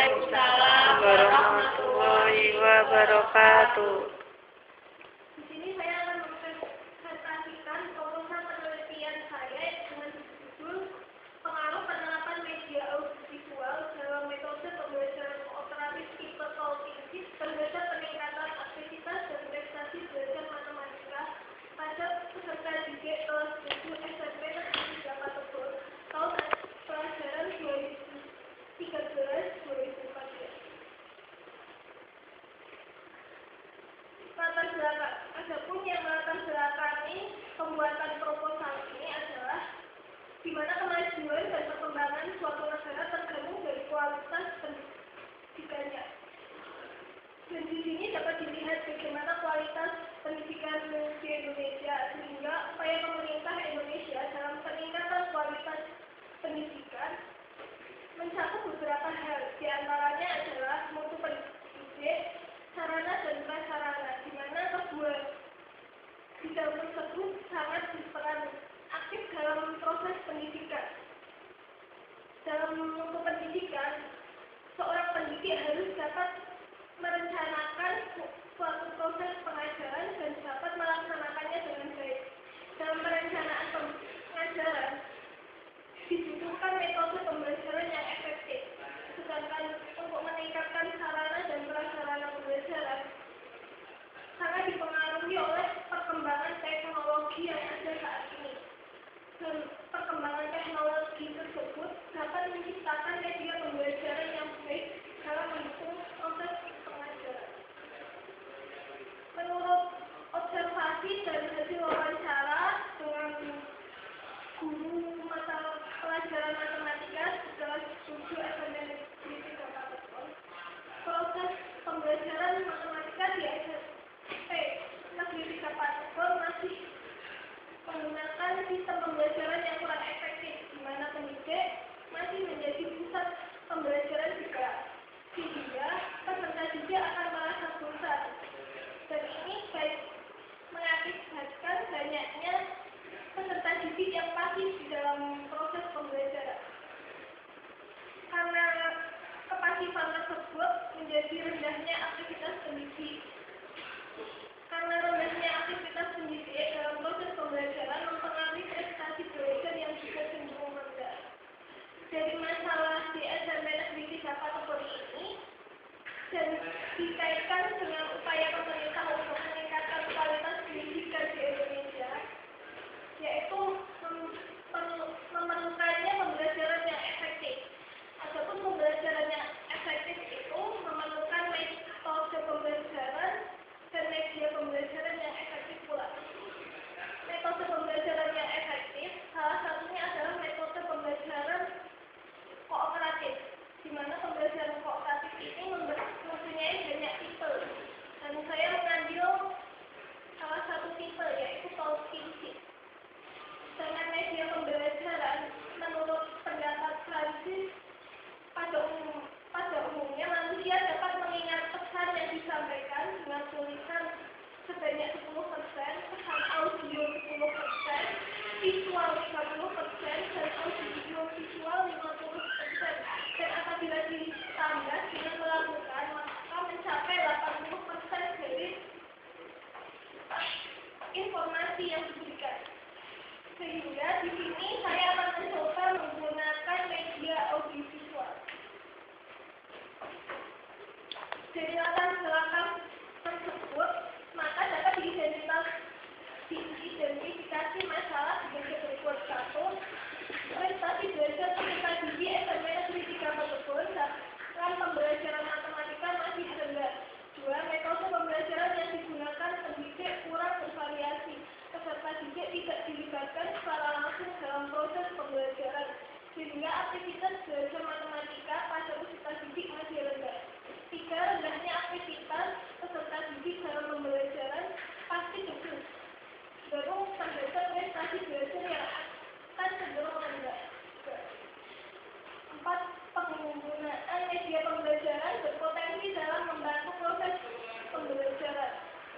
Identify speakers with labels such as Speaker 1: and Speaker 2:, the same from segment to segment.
Speaker 1: Waalaikumsalam warahmatullahi wabarakatuh.
Speaker 2: Di sini saya akan mempresentasikan proposal penelitian saya dengan judul pengaruh penerapan media audiovisual dalam metode pembelajaran kooperatif tipe Talking terhadap peningkatan aktivitas dan prestasi belajar matematika pada peserta didik kelas 7 SMP Negeri Jakarta tahun pelajaran 2013-2014. Latar belakang. Adapun yang melatar belakangi pembuatan proposal ini adalah di mana kemajuan dan perkembangan suatu negara tergantung dari kualitas pendidikannya. Dan di sini dapat dilihat bagaimana kualitas pendidikan di Indonesia, sehingga upaya pemerintah Indonesia dalam peningkatan kualitas pendidikan mencakup beberapa hal. Di antaranya adalah mutu pendidik, sarana dan prasarana, di mana kedua bidang tersebut sangat berperan aktif dalam proses pendidikan. Dalam mutu pendidikan, seorang pendidik harus dapat merencanakan suatu proses pengajaran dan dapat melaksanakannya dengan baik. Dalam perencanaan pengajaran, dibutuhkan metode pembelajaran yang efektif. Sedangkan untuk meningkatkan sarana dan prasarana pembelajaran sangat dipengaruhi oleh perkembangan teknologi yang ada saat ini. Dan perkembangan teknologi tersebut dapat menciptakan media pembelajaran yang baik dalam mendukung proses pengajaran. Menurut observasi dan hasil wawancara dengan guru mata pelajaran matematika setelah 7 SMP Negeri Jakarta, proses pembelajaran matematika di SMP Negeri Jakarta masih menggunakan sistem pembelajaran yang kurang efektif, di mana pendidik masih menjadi pusat pembelajaran juga, sehingga peserta didik akan merasa bosan. Dan ini baik mengakibatkan banyaknya peserta didik yang pasif di dalam proses pembelajaran. Karena kepasifan tersebut menjadi rendahnya aktivitas pendidik. Karena rendahnya aktivitas pendidik dalam proses pembelajaran mempengaruhi prestasi belajar yang juga cenderung rendah. Dari masalah di SMP Negeri Jakarta ini dan dikaitkan dengan upaya pemerintah untuk meningkatkan kualitas pendidikan di Indonesia, yaitu memerlukannya pembelajaran yang efektif. Adapun pembelajaran yang efektif itu memerlukan metode pembelajaran dan media pembelajaran yang efektif pula. Metode pembelajaran yang efektif salah satunya adalah metode pembelajaran kooperatif, di mana pembelajaran kooperatif ini mempunyai banyak tipe. Dan saya mengambil salah satu tipe, yaitu Talking. Dengan media pembelajaran, menurut pendapat Francis, pada umumnya manusia dapat mengingat pesan yang disampaikan dengan tulisan sebanyak 10%, pesan audio 10%, visual 30%, dan audio visual 50%. Dan apabila ditambah dengan melakukan, maka mencapai 80% dari informasi yang diberikan. Sehingga di sini saya akan mencoba menggunakan media audiovisual. Dari latar belakang tersebut, maka dapat diidentifikasi masalah sebagai berikut. 1. Prestasi belajar peserta didik SMP Negeri 3 Cirebon dalam pembelajaran matematika masih rendah. 2. Metode pembelajaran yang digunakan pendidik kurang bervariasi. Peserta didik tidak dilibatkan secara langsung dalam proses pembelajaran, sehingga aktivitas belajar matematika pada peserta didik masih rendah. 3. Rendahnya aktivitas peserta didik dalam pembelajaran pasti cenderung terhadap prestasi belajar yang akan cenderung rendah. 4. Penggunaan media pembelajaran berpotensi dalam membantu proses pembelajaran.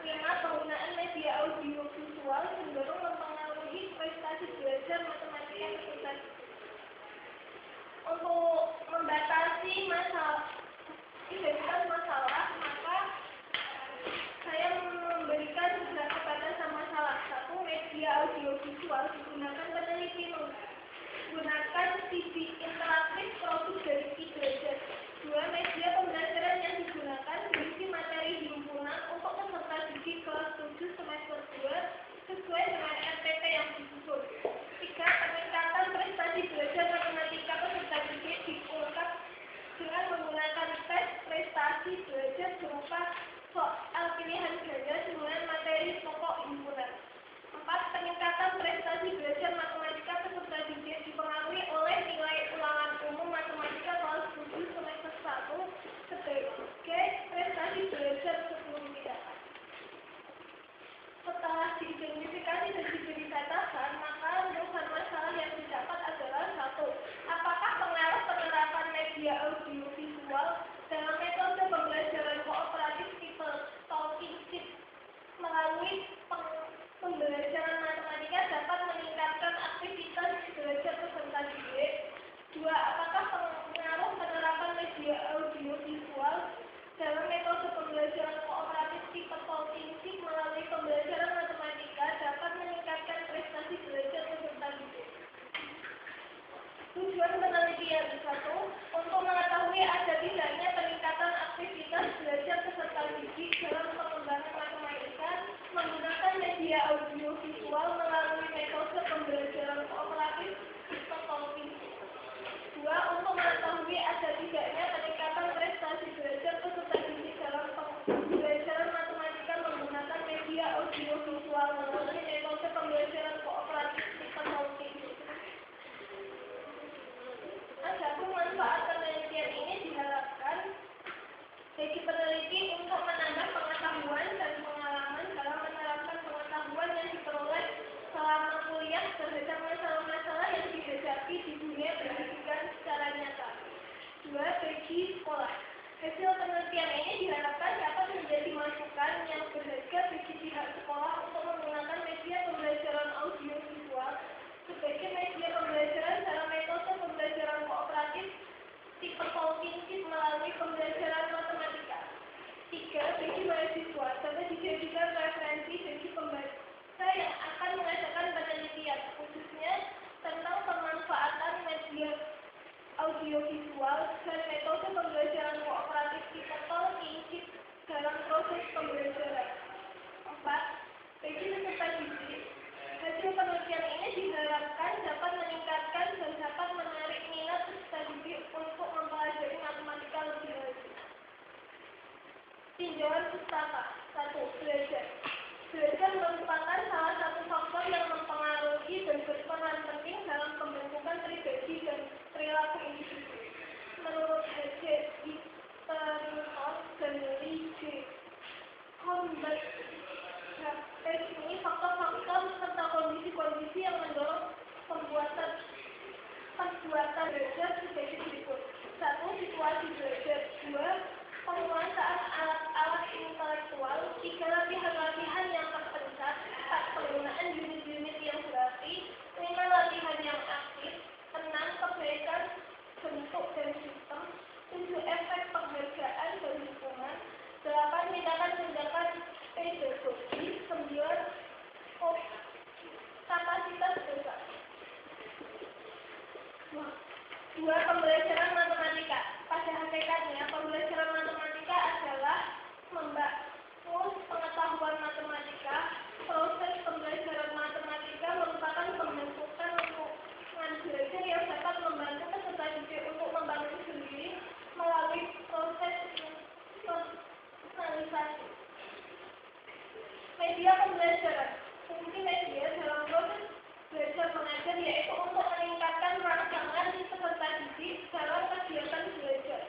Speaker 2: 5. Penggunaan media audiovisual cenderung mempengaruhi prestasi belajar matematika peserta didik. Untuk membatasi masalah Tujuan penelitian 1. Untuk mengetahui ada tidaknya peningkatan aktivitas belajar peserta didik dalam pengembangan matematika menggunakan media audiovisual melalui metode pembelajaran kooperatif sistem talking. 2. Untuk mengetahui ada tidaknya peningkatan prestasi belajar peserta didik dalam pembelajaran matematika menggunakan media audiovisual melalui metode pembelajaran kooperatif sistem talking. Adapun manfaat penelitian ini diharapkan bagi peneliti untuk menambah pengetahuan dan pengalaman dalam menerapkan pengetahuan yang diperoleh selama kuliah terhadap masalah-masalah yang dihadapi di dunia pendidikan secara nyata. 2. Bagi sekolah. Hasil penelitian ini diharapkan dapat menjadi masukan yang berharga bagi pihak sekolah untuk menggunakan media pembelajaran audiovisual sebagai media pembelajaran dalam metode pembelajaran kooperatif tipe talking melalui pembelajaran matematika. 3. Bagi mahasiswa dapat dijadikan referensi bagi pembaca yang akan mengadakan penelitian, khususnya tentang pemanfaatan media audiovisual dan metode pembelajaran kooperatif tipe talking dalam proses pembelajaran. 4. Bagi peserta didik, hasil penelitian ini diharapkan dapat meningkatkan dan dapat menarik minat peserta didik untuk mempelajari matematika lebih lanjut. Tinjauan pustaka. 1. Belajar. Belajar merupakan salah satu faktor yang mempengaruhi dan berperan penting dalam pembentukan pribadi dan perilaku individu. Menurut H.J. Eaton dan Lee J. Holmberg, ini faktor-faktor serta kondisi-kondisi yang mendorong pembuatan belajar sebagai berikut. 1. Situasi belajar. 2. Penguasaan alat-alat intelektual. 3. Latihan-latihan yang terpusat. 4. Penggunaan unit-unit yang berarti. 5. Latihan yang aktif. 6. Kebaikan bentuk dan sistem. 7. Efek penghargaan dan dukungan. 8. Tindakan-tindakan pedagogi. 9. Kapasitas dasar. 2. Pembelajaran matematika. Pada hakikatnya, pembelajaran matematika adalah membangun pengetahuan matematika. Proses pembelajaran matematika merupakan pembentukan lingkungan belajar yang dapat membantu peserta didik untuk membangun sendiri melalui proses internalisasi. Media pembelajaran. Fungsi media dalam proses belajar mengajar yaitu untuk meningkatkan rangsangan peserta didik dalam kegiatan belajar.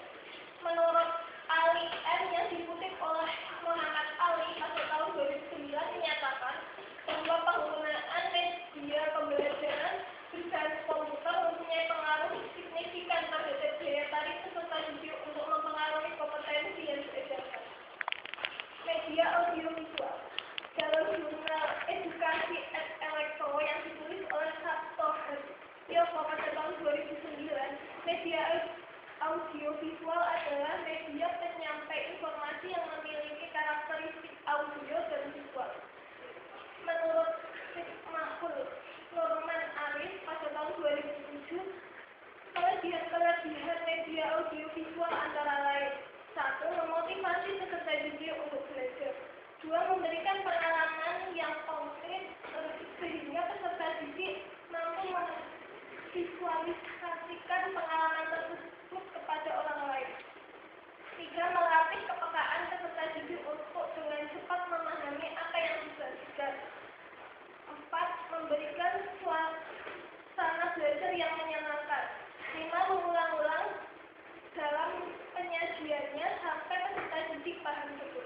Speaker 2: Menurut Ali M. yang dikutip oleh Muhammad Ali pada tahun 2009 menyatakan bahwa penggunaan media pembelajaran berbasis komputer mempunyai pengaruh signifikan terhadap daya tarik peserta didik untuk mempengaruhi kompetensi yang diajarkan. Media audiovisual. Dalam jurnal Edukasi et Elektro yang ditulis oleh Sabto Hartioso pada tahun 2009, media audiovisual adalah media penyampai informasi yang memiliki karakteristik audio dan visual. Menurut Hikmahul Nurman Arif pada tahun 2007, kelebihan media audiovisual antara lain: 1. Memotivasi peserta didik untuk belajar. 2. Memberikan pengalaman yang konkret sehingga peserta didik mampu memvisualisasikan pengalaman tersebut kepada orang lain. 3. Melatih kepekaan peserta didik untuk dengan cepat memahami apa yang dibagikan. 4. Memberikan suasana belajar yang menyenangkan. 5. Mengulang-ulang dalam penyajiannya sampai peserta didik paham betul.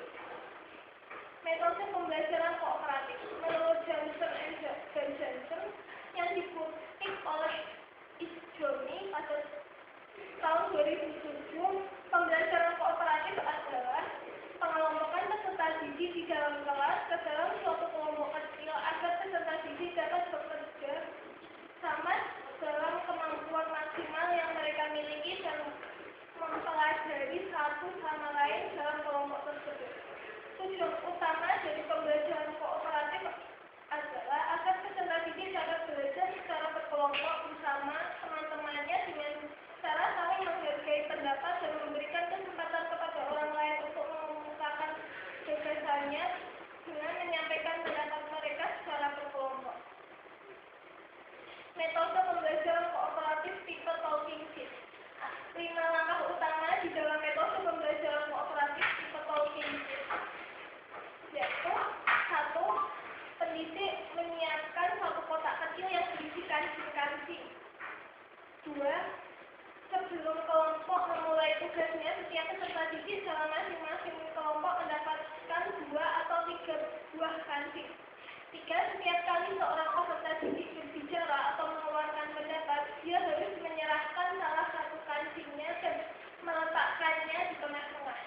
Speaker 2: Metode pembelajaran kooperatif. Menurut Johnson dan Johnson yang dikutip oleh Isjoni pada tahun 2007, pembelajaran kooperatif adalah pengelompokan peserta didik di dalam kelas ke dalam suatu kelompok kecil agar peserta didik dapat bekerja sama dalam kemampuan maksimal yang mereka miliki dan mempelajari satu sama lain dalam kelompok tersebut. Tujuan utama dari pembelajaran kooperatif adalah agar peserta didik dapat belajar secara berkelompok bersama teman-temannya Sebelum kelompok memulai tugasnya, setiap peserta didik dalam masing-masing kelompok mendapatkan 2 atau 3 buah kancing. 3. Setiap kali seorang peserta didik berbicara atau mengeluarkan pendapat, dia harus menyerahkan salah satu kancingnya dan meletakkannya di tengah-tengah.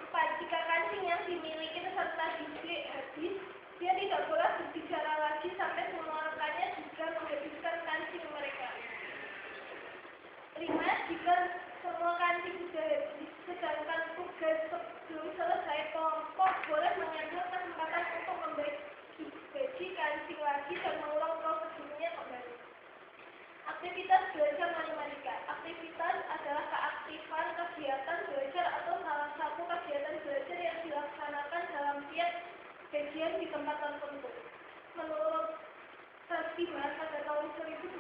Speaker 2: 4. Jika kancing yang dimiliki peserta didik habis, dia tidak boleh berbicara lagi sampai semua rekannya juga menghabiskan kancing mereka. 5. Jika semua kancing sudah habis, sedangkan tugas belum selesai, kelompok boleh mengambil kesempatan untuk membagi kancing lagi dan mengulang prosedurnya kembali. Aktivitas belajar matematika. Aktivitas adalah keaktifan kegiatan belajar atau salah satu kegiatan belajar yang dilaksanakan dalam tiap bagian di tempat tertentu. Menurut Sastiman pada tahun 1996,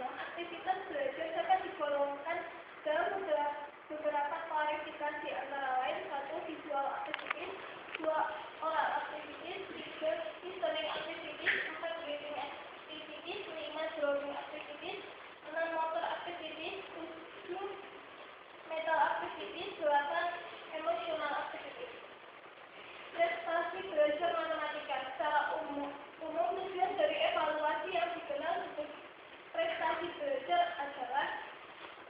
Speaker 2: aktivitas belajar dapat digolongkan dalam beberapa klasifikasi antara lain: 1. Visual activities, 2. Oral activities, 3. Listening activities, 4. Reading activities, 5. Drawing activities, 6. Motor activities, 7. Mental activities, 8. Emotional activities. Prestasi belajar matematika. Secara umum tujuan dari evaluasi yang dikenal sebagai prestasi belajar adalah: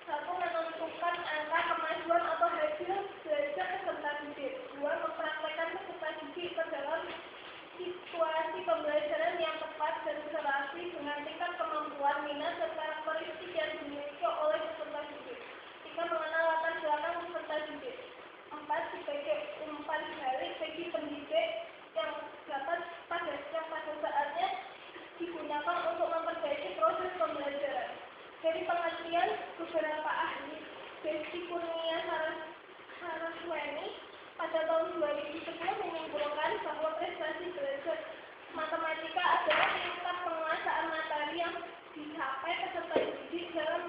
Speaker 2: 1. Menentukan angka kemajuan atau hasil belajar peserta didik. 2. Mempraktekkan peserta didik ke dalam situasi pembelajaran yang tepat dan serasi dengan tingkat kemampuan, minat, dan karakteristik yang dimiliki oleh peserta didik. 3. Mengenal latar belakang peserta didik. 4. Sebagai umpan balik bagi pendidik yang dapat pada saatnya digunakan untuk memperbaiki proses pembelajaran. Dari penelitian beberapa ahli, Desi Kurnia Saraswani pada tahun 2010 menyimpulkan bahwa prestasi belajar matematika adalah tingkat penguasaan materi yang dicapai peserta didik dalam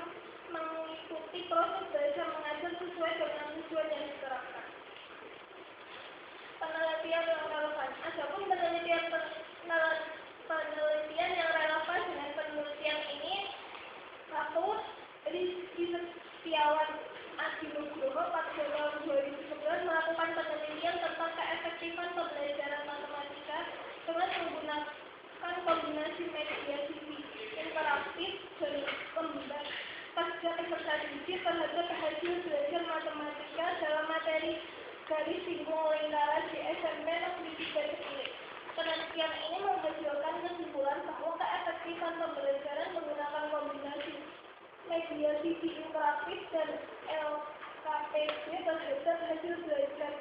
Speaker 2: mengikuti proses belajar mengajar sesuai dengan tujuan yang diterapkan. Penelitian yang relevan. Adapun penelitian yang relevan dengan penelitian ini: 1. Rizky Setiawan Adinugroho pada tahun 2011 melakukan penelitian tentang keefektifan pembelajaran matematika dengan menggunakan kombinasi mediasi interaktif dan pembelajaran kerja peserta didik terhadap hasil belajar matematika dalam materi garis simbol lingkaran di SMP Negeri 3 Cilik. Penelitian ini menghasilkan kesimpulan bahwa keefektifan pembelajaran menggunakan kombinasi mediasi interaktif dan LKPD terhadap hasil belajar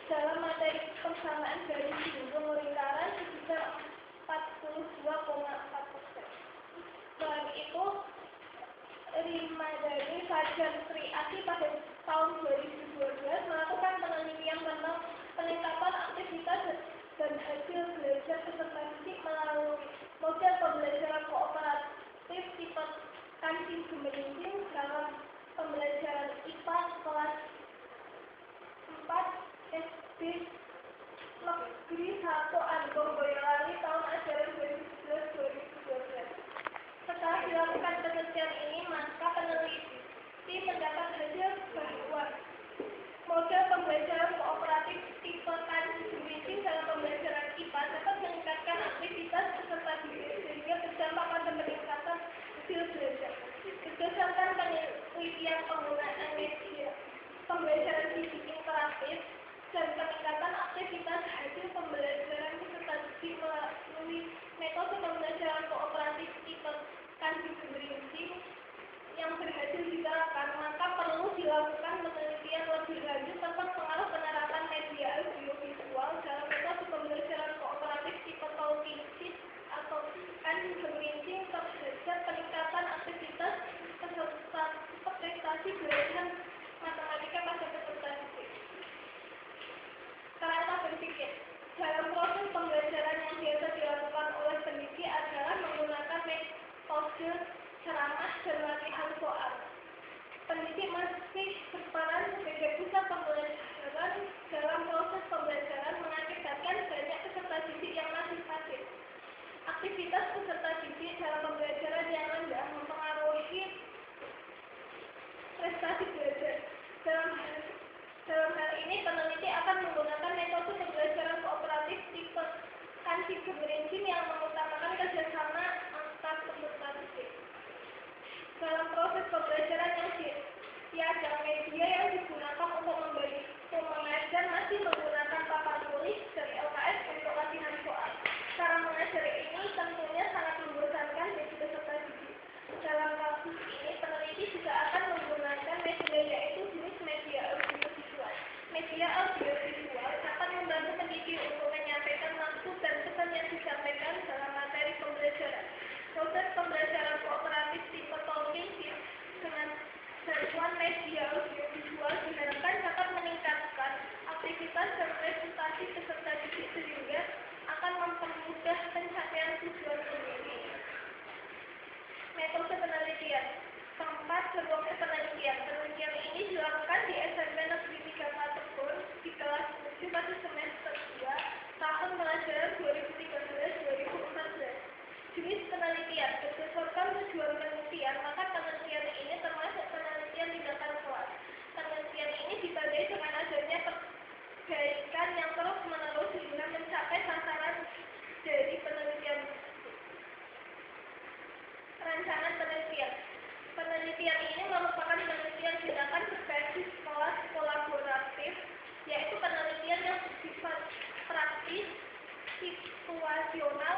Speaker 2: dalam materi persamaan garis simbol lingkaran sekitar 42,4%. Selain itu, Rimadani Fajar Sri Asi pada tahun 2012 melakukan penelitian tentang peningkatan aktivitas dan hasil belajar peserta didik melalui model pembelajaran kooperatif tipe kancing gemiring dalam pembelajaran IPA kelas 4 SD Negeri 1 Andong Boyolali tahun ajaran 2011-2012. Setelah dilakukan penelitian ini, maka peneliti mendapat hasil bahwa model pembelajaran kooperatif tipe kancing gemiring dalam pembelajaran IPA dapat meningkatkan aktivitas peserta didik sehingga berdampak pada peningkatan hasil belajar. Berdasarkan penelitian penggunaan media pembelajaran fisik interaktif dan peningkatan aktivitas hasil pembelajaran peserta didik melalui metode pembelajaran kooperatif tipe kancing gemiring yang berhasil diterapkan, maka perlu dilakukan penelitian lebih lanjut tentang pengaruh penerapan media audiovisual dalam metode pembelajaran kooperatif tipe cognitif atau kancing gemiring terhadap peningkatan aktivitas prestasi belajar matematika pada peserta didik. Kerangka berpikir dalam proses pembelajaran yang biasa dilakukan oleh pendidik adalah menggunakan metode ceramah dan latihan soal. Pendidik masih berperan sebagai pusat pembelajaran dalam proses pembelajaran mengakibatkan banyak peserta didik yang masih pasif. Aktivitas peserta didik dalam pembelajaran yang rendah mempengaruhi organisasi belajar. Dalam hal ini, peneliti akan menggunakan metode pembelajaran kooperatif tipe Kanzigen Regime yang mengutamakan kerjasama antar peserta didik. Dalam proses pembelajaran yang tiada media yang digunakan untuk mengajar masih menggunakan papan tulis dari LKS untuk latihan soal. Cara mengajar ini tentunya sangat membosankan bagi peserta didik. Dalam kasus ini, peneliti juga akan menggunakan media yaitu jenis media audiovisual. Media audiovisual akan membantu pendidik untuk menyampaikan maksud dan pesan yang disampaikan dalam materi pembelajaran. Proses pembelajaran kooperatif tipe talking dengan bantuan media audiovisual diharapkan dapat meningkatkan aktivitas dan prestasi peserta didik sehingga akan mempermudah pencapaian tujuan pembimbing. Metode penelitian. Tempat berlaku penelitian. Penelitian ini dilakukan di SMP Negeri 3 Patebuan di kelas 7 pada semester 2 tahun pelajaran 2013-2014. Jenis penelitian. Berdasarkan tujuan penelitian, maka penelitian ini termasuk penelitian tindakan kelas. Penelitian ini ditandai dengan adanya perbaikan yang terus-menerus sehingga mencapai sasaran dari penelitian. Rancangan penelitian. Penelitian ini merupakan penelitian tindakan berbasis kelas kolaboratif, yaitu penelitian yang bersifat praktis, situasional,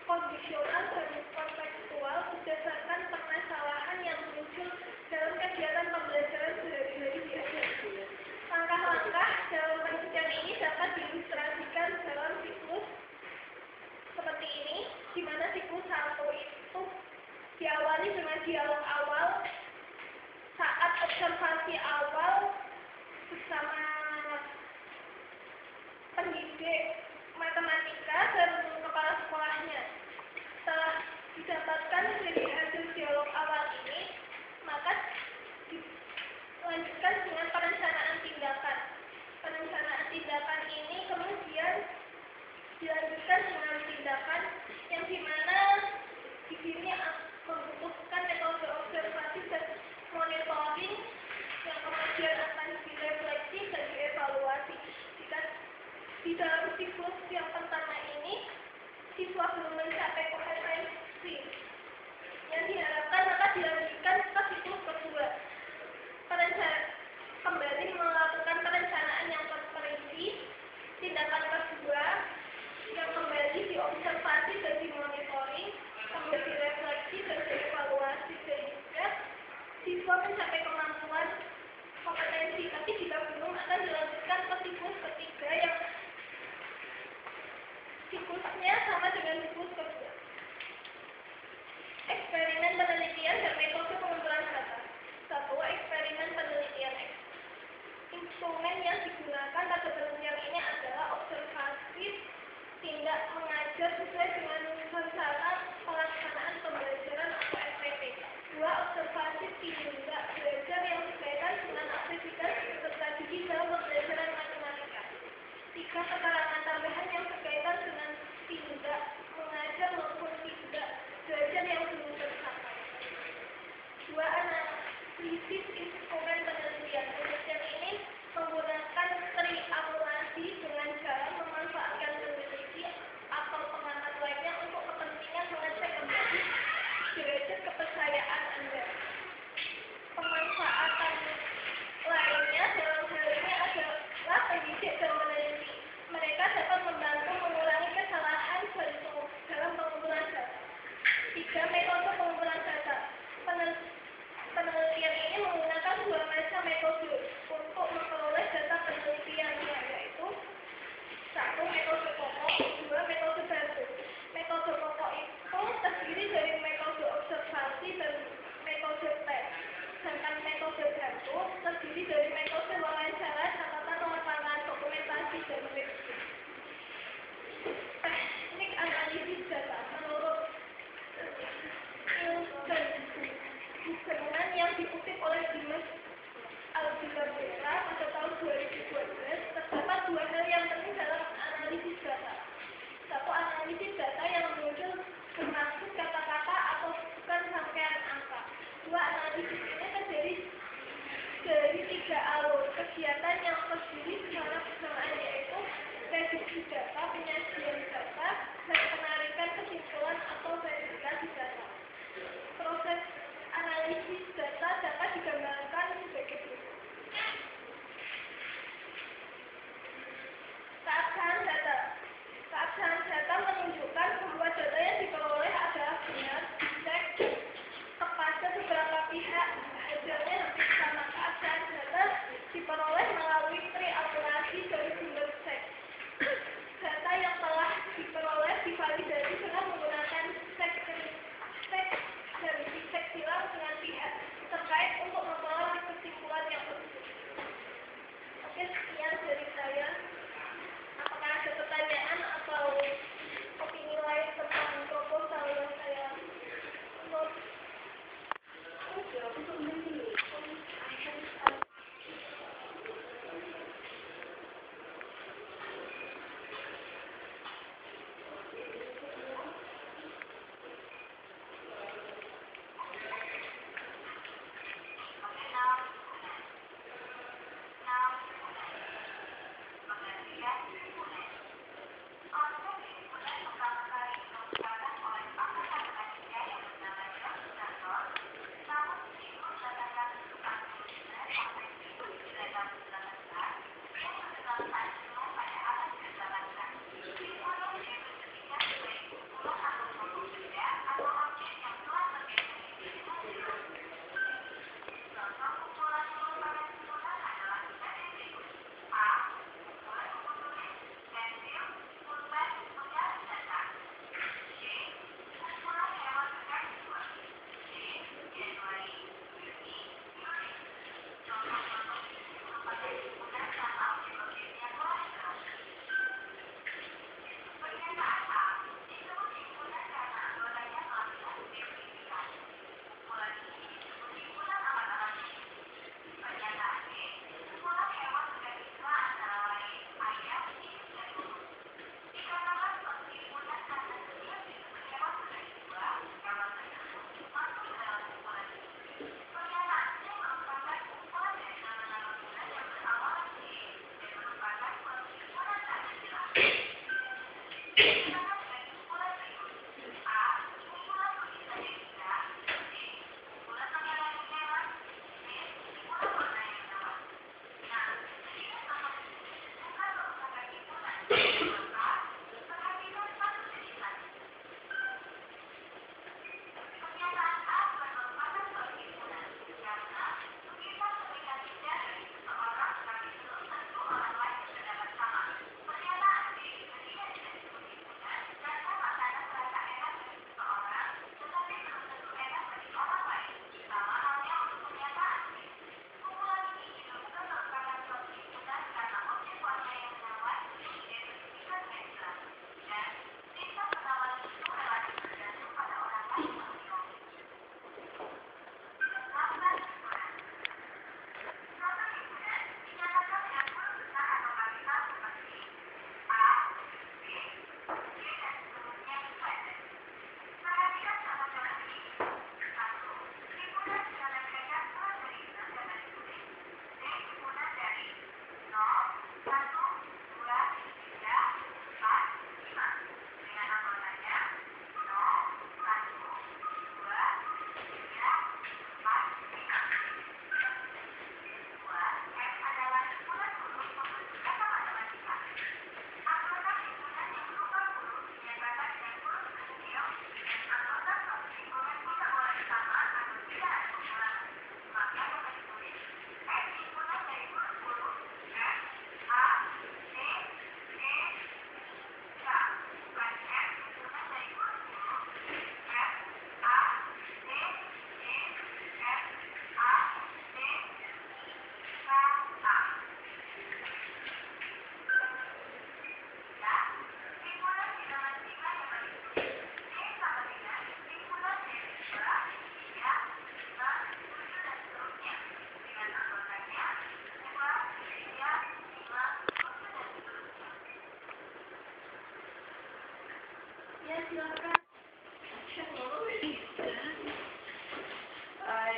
Speaker 2: kondisional, dan kontekstual berdasarkan permasalahan yang muncul dalam kegiatan pembelajaran sehari-hari di SMP. Langkah-langkah dalam penelitian ini dapat diilustrasikan dalam siklus seperti ini, di mana siklus 1 itu diawali dengan dialog awal saat observasi awal bersama pendidik matematika dan kepala sekolahnya. Setelah didapatkan dari hasil dialog awal ini, maka dilanjutkan dengan perencanaan tindakan. Perencanaan tindakan ini kemudian dilanjutkan dengan tindakan yang dimana di sini membutuhkan metode observasi dan monitoring yang kemudian akan direfleksi dan dievaluasi. Jika di dalam siklus yang pertama ini siswa belum mencapai kompetensi yang diharapkan, maka dilanjutkan ke siklus kedua. Kembali melakukan perencanaan yang terperinci. Tindakan kedua yang kembali diobservasi dan dimonitoring, kemudian direfleksi dan dievaluasi sehingga siswa mencapai kemampuan kompetensi. Tapi jika belum, akan dilanjutkan ke siklus ketiga yang siklusnya sama dengan siklus kedua. Eksperimen penelitian dan metode pengumpulan data. 1. Eksperimen penelitian. Instrumen yang digunakan pada penelitian ini adalah observasi tindak mengajar sesuai dengan rencana pelaksanaan pembelajaran atau SPP. 2. Observasi tindak belajar yang berkaitan dengan aktivitas peserta didik dalam pembelajaran matematika. 3. Keterangan tambahan yang berkaitan dengan tindak mengajar maupun tindak belajar yang belum tercapai. 2. Analisis instrumen penelitian. Penelitian ini menggunakan triangulasi dengan cara memanfaatkan peneliti atau pengamat lainnya untuk kepentingan mengecek kembali derajat kepercayaan Anda. Pemanfaatan lainnya dalam hal ini adalah pendidik dan peneliti. Mereka dapat membantu mengurangi kesalahan dalam pengumpulan data. 3. Metode pengumpulan data. Penelitian ini menggunakan 2 macam metode untuk memperoleh data penelitiannya, yaitu 1. Metode pokok, 2. Metode bantu. Metode pokok itu terdiri dari metode observasi dan metode tes. Sedangkan metode bantu terdiri dari metode wawancara, catatan lapangan, dokumentasi, dan review. Teknik analisis data menurut Guggenheim yang dikutip oleh Dimas Aldilabueta pada tahun 2012, terdapat 2 hal yang penting dalam analisis data. 1. Analisis data yang muncul bermaksud kata-kata atau bukan rangkaian angka. 2. Analisis ini terjadi 3 alur kegiatan yang terdiri secara bersamaan, yaitu prediksi data, penyajian data, dan penarikan kesimpulan atau verifikasi data. Proses analisis data dapat digambarkan sebagai berikut. Keabsahan data. Keabsahan data menunjukkan bahwa data yang diperoleh adalah benar, dicek, kepada beberapa pihak. Hasilnya hampir sama. Keabsahan data diperoleh melalui triangulasi dari sumber cek. Data yang telah diperoleh divalidasi dengan menggunakan cek silang dengan pihak terkait untuk memperoleh kesimpulan yang betul. Oke, sekian dari saya. Apakah ada pertanyaan atau opini lain tentang proposal yang saya buat?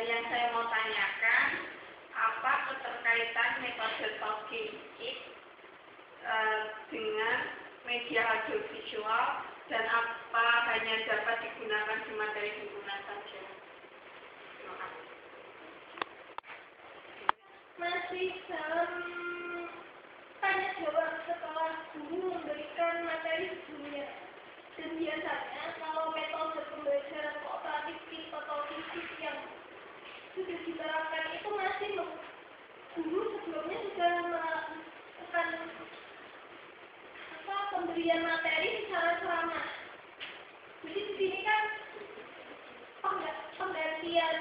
Speaker 1: Yang saya mau tanyakan, Apa keterkaitan metode talking it dengan media audiovisual dan apa hanya dapat digunakan di materi himpunan saja? Terima kasih.
Speaker 2: Masih dalam tanya jawab setelah guru memberikan materi sebelumnya. Dan biasanya kalau metode pembelajaran kooperatif atau fisik yang sudah diterapkan itu masih guru sebelumnya sudah melakukan pemberian materi secara ceramah. Jadi di sini kan penggantian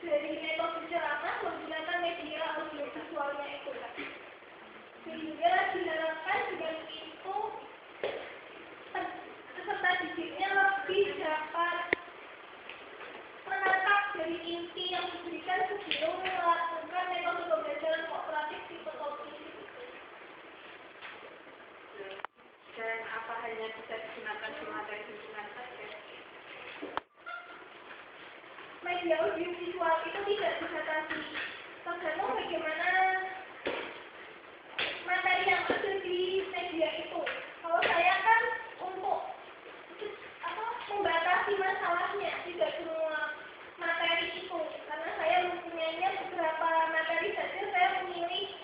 Speaker 2: dari metode ceramah menggunakan media audiovisualnya itu kan. Sehingga diharapkan dengan itu peserta didiknya lebih dapat menangkap dari inti yang diberikan sebelum melakukan metode pembelajaran kooperatif tipe talking.
Speaker 1: Dan apa hanya bisa digunakan di materi himpunan saja?
Speaker 2: Media audiovisual itu tidak dibatasi, tergantung bagaimana materi yang ada di media itu. Kalau saya kan untuk membatasi masalahnya, tidak semua materi itu, karena saya mempunyainya beberapa materi saja, saya memilih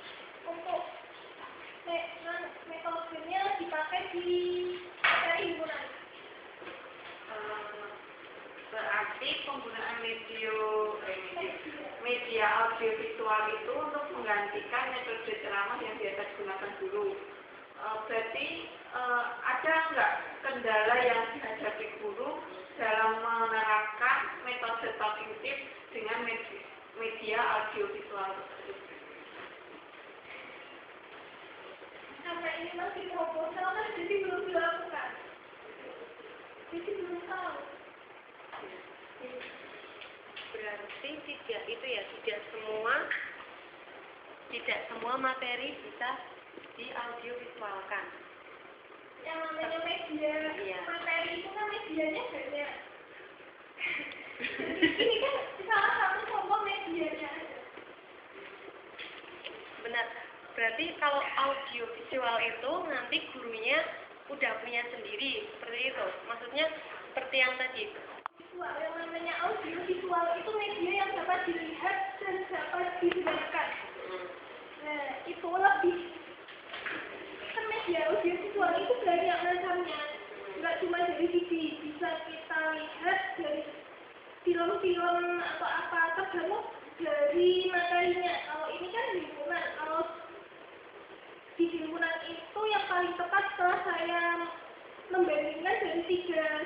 Speaker 2: untuk metodenya dipakai di materi himpunan.
Speaker 1: Berarti penggunaan media audiovisual itu untuk menggantikan metode ceramah yang biasa digunakan dulu. Berarti ada nggak kendala yang dihadapi guru dalam menerapkan metode talking tips dengan media audiovisual tersebut?
Speaker 2: Karena ini masih proposal kan, jadi belum dilakukan. Jadi belum tahu.
Speaker 3: Berarti tidak semua materi bisa diaudiovisualkan.
Speaker 2: Yang namanya media materi itu kan medianya banyak. Ini kan salah satu contoh medianya.
Speaker 3: Benar. Berarti kalau audiovisual itu nanti gurunya udah punya sendiri, seperti itu. Maksudnya seperti yang tadi.
Speaker 2: Yang namanya audiovisual itu media yang dapat dilihat dan dapat didengarkan. Nah, itu lebih. Kan media audiovisual itu banyak macamnya. Nggak cuma dari TV, bisa kita lihat dari film-film atau apa, tergantung dari materinya. Kalau ini kan himpunan, kalau di himpunan itu yang paling tepat setelah saya membandingkan dari tiga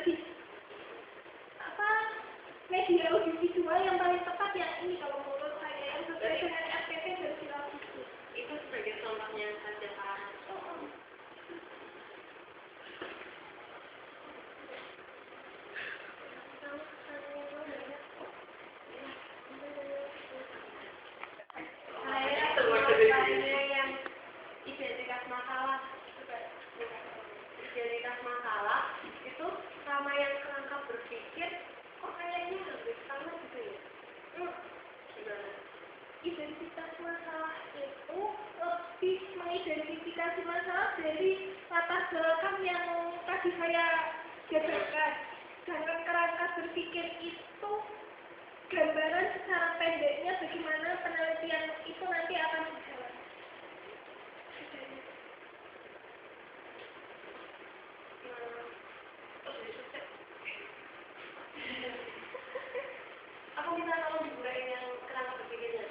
Speaker 2: media audiovisual yang paling tepat yang ini kalau menurut saya yang sesuai dengan RPP dan silabus.
Speaker 3: Itu sebagai contohnya saja Pak. Saya yang identitas masalah itu sama yang kerangka berpikir kok kayaknya lebih sama gitu ya?
Speaker 2: Identitas masalah itu lebih mengidentifikasi masalah dari latar belakang yang tadi saya jabarkan. Sedangkan kerangka berpikir itu gambaran secara pendeknya bagaimana penelitian itu nanti akan berjalan.
Speaker 3: Aku minta tolong dibukain yang kerangka berpikirnya.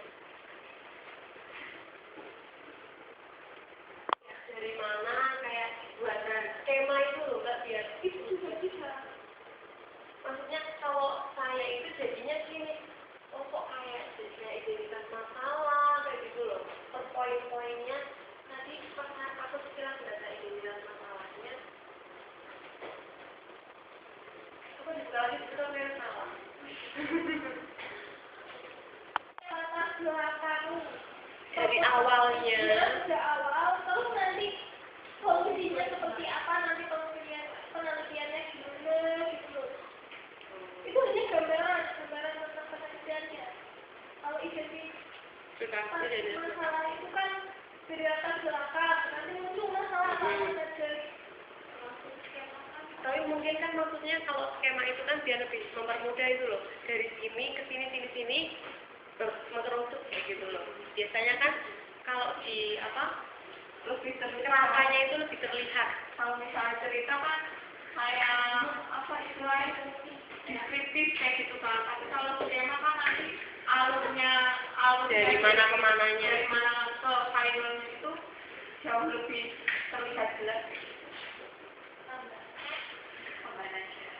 Speaker 3: Dari mana kayak buatan skema itu loh Kak, biar
Speaker 2: Itu juga bisa.
Speaker 3: maksudnya kalau saya itu jadinya gini, oh kok kayak jadinya identitas masalah kayak gitu loh, per poin-poinnya nanti pas aku sekilas data identitas masalahnya aku dibuka lagi betul yang salah.
Speaker 2: Latar belakang
Speaker 3: Dari awalnya
Speaker 2: sejak awal, terus nanti solusinya seperti apa, nanti penelitiannya gimana gitu loh. Itu hanya gambaran tentang penelitiannya. Kalau
Speaker 3: Aplikasi dari
Speaker 2: masalah itu kan dari atas belakang, nanti muncul masalah apa saja.
Speaker 3: Tapi mungkin kan maksudnya kalau skema itu kan biar lebih mempermudah itu loh, dari sini ke sini mengerucut kayak gitu loh. Biasanya kan kalau di
Speaker 1: lebih terlihat.
Speaker 3: kerangkanya itu lebih terlihat.
Speaker 1: Kalau misalnya cerita kan kayak apa istilahnya deskriptif kayak gitu kan. Tapi kalau skema kan nanti alurnya
Speaker 3: Dari mana ke mananya.
Speaker 1: dari mana ke finalnya itu jauh lebih terlihat jelas. Gambarannya.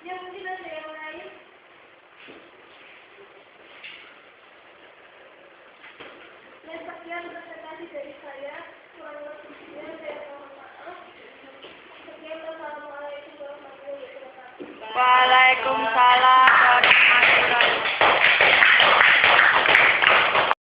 Speaker 2: Ya mungkin ada yang lain. Ya sekian presentasi dari saya. Kurang lebihnya saya mohon maaf. Sekian, wassalamualaikum warahmatullahi wabarakatuh.
Speaker 3: Waalaikumsalam.